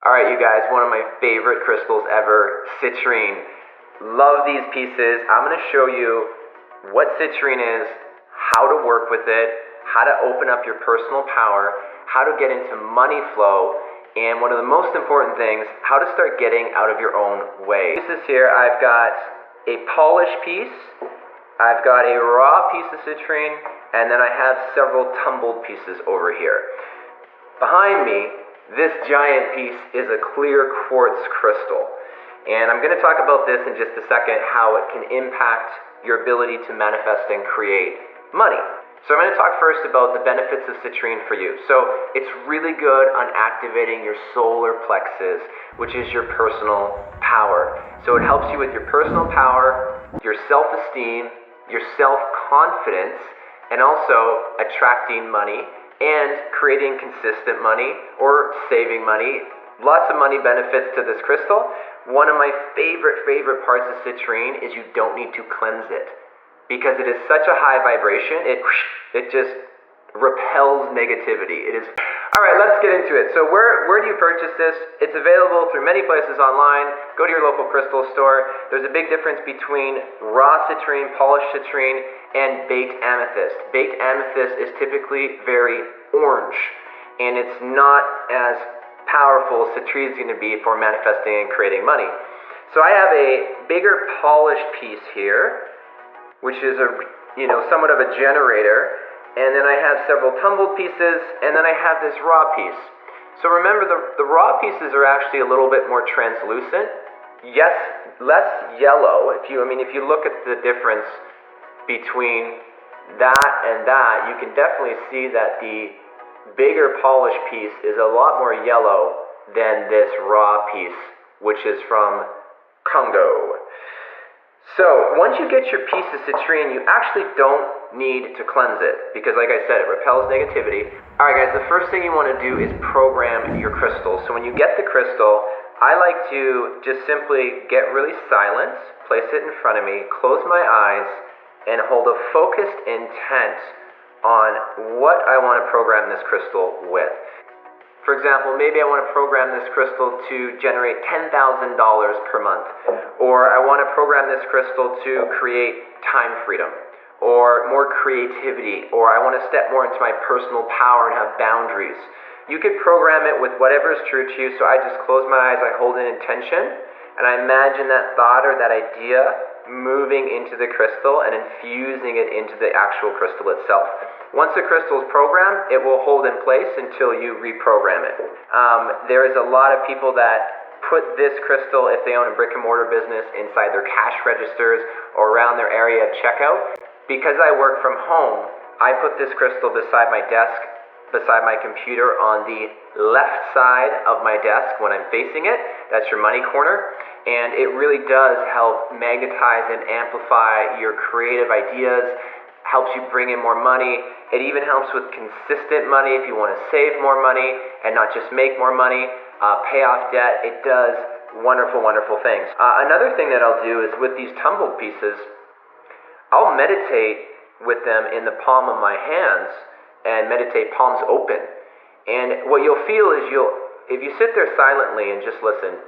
Alright you guys, one of my favorite crystals ever, citrine. Love these pieces. I'm going to show you what citrine is, how to work with it, how to open up your personal power, how to get into money flow, and one of the most important things, how to start getting out of your own way. This is here, I've got a polished piece, I've got a raw piece of citrine, and then I have several tumbled pieces over here. Behind me, this giant piece is a clear quartz crystal. And I'm going to talk about this in just a second, how it can impact your ability to manifest and create money. So I'm going to talk first about the benefits of citrine for you. So it's really good on activating your solar plexus, which is your personal power. So it helps you with your personal power, your self-esteem, your self-confidence, and also attracting money and creating consistent money or saving money. Lots of money benefits to this crystal. One of my favorite parts of citrine is you don't need to cleanse it because it is such a high vibration. It just repels negativity. It is. All right, let's get into it. So where do you purchase this? It's available through many places online. Go to your local crystal store. There's a big difference between raw citrine, polished citrine, and baked amethyst. Baked amethyst is typically very orange, and it's not as powerful as citrine is going to be for manifesting and creating money. So I have a bigger polished piece here, which is somewhat of a generator. And then I have several tumbled pieces, and then I have this raw piece. So remember, the raw pieces are actually a little bit more translucent. Yes, less yellow. If you look at the difference between that and that, you can definitely see that the bigger polished piece is a lot more yellow than this raw piece, which is from Congo. So once you get your piece of citrine, you actually don't need to cleanse it because, like I said, it repels negativity. Alright guys, the first thing you want to do is program your crystal. So when you get the crystal, I like to just simply get really silent, place it in front of me, close my eyes, and hold a focused intent on what I want to program this crystal with. For example, maybe I want to program this crystal to generate $10,000 per month, or I want to program this crystal to create time freedom, or more creativity, or I want to step more into my personal power and have boundaries. You could program it with whatever is true to you, so I just close my eyes, I hold an intention, and I imagine that thought or that idea moving into the crystal and infusing it into the actual crystal itself. Once the crystal is programmed, it will hold in place until you reprogram it. There is a lot of people that put this crystal, if they own a brick and mortar business, inside their cash registers or around their area of checkout. Because I work from home, I put this crystal beside my desk, beside my computer on the left side of my desk when I'm facing it. That's your money corner. And it really does help magnetize and amplify your creative ideas, helps you bring in more money. It even helps with consistent money if you want to save more money and not just make more money, pay off debt. It does wonderful things. Another thing that I'll do is with these tumbled pieces, I'll meditate with them in the palm of my hands and meditate palms open. And what you'll feel is if you sit there silently and just listen,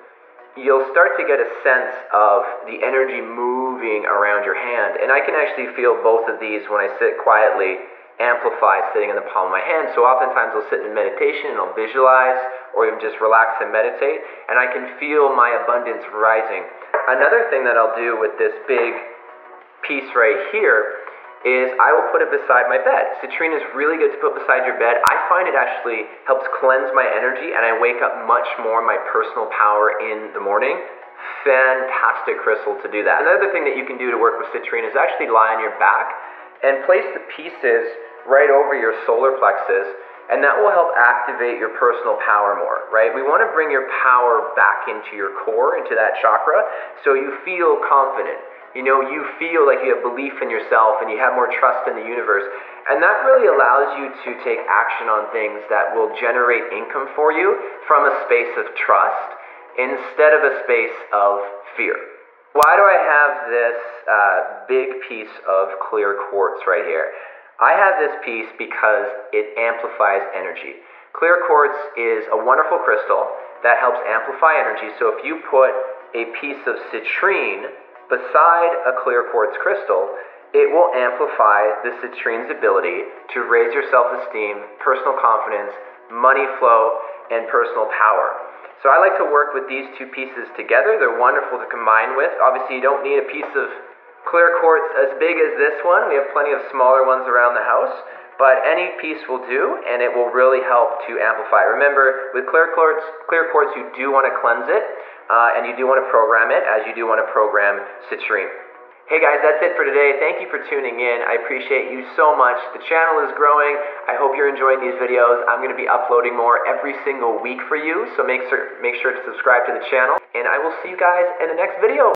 you'll start to get a sense of the energy moving around your hand. And I can actually feel both of these when I sit quietly, amplify sitting in the palm of my hand. So oftentimes I'll sit in meditation and I'll visualize or even just relax and meditate, and I can feel my abundance rising. Another thing that I'll do with this big piece right here is I will put it beside my bed. Citrine is really good to put beside your bed. I find it actually helps cleanse my energy and I wake up much more my personal power in the morning. Fantastic crystal to do that. Another thing that you can do to work with citrine is actually lie on your back and place the pieces right over your solar plexus, and that will help activate your personal power more, right? We want to bring your power back into your core, into that chakra, so you feel confident. You feel like you have belief in yourself and you have more trust in the universe. And that really allows you to take action on things that will generate income for you from a space of trust instead of a space of fear. Why do I have this big piece of clear quartz right here? I have this piece because it amplifies energy. Clear quartz is a wonderful crystal that helps amplify energy. So if you put a piece of citrine beside a clear quartz crystal, it will amplify the citrine's ability to raise your self-esteem, personal confidence, money flow, and personal power. So I like to work with these two pieces together. They're wonderful to combine with. Obviously, you don't need a piece of clear quartz as big as this one. We have plenty of smaller ones around the house, but any piece will do, and it will really help to amplify. Remember, with clear quartz, you do want to cleanse it, and you do want to program it, as you do want to program citrine. Hey guys, that's it for today. Thank you for tuning in. I appreciate you so much. The channel is growing. I hope you're enjoying these videos. I'm going to be uploading more every single week for you, so make sure to subscribe to the channel, and I will see you guys in the next video.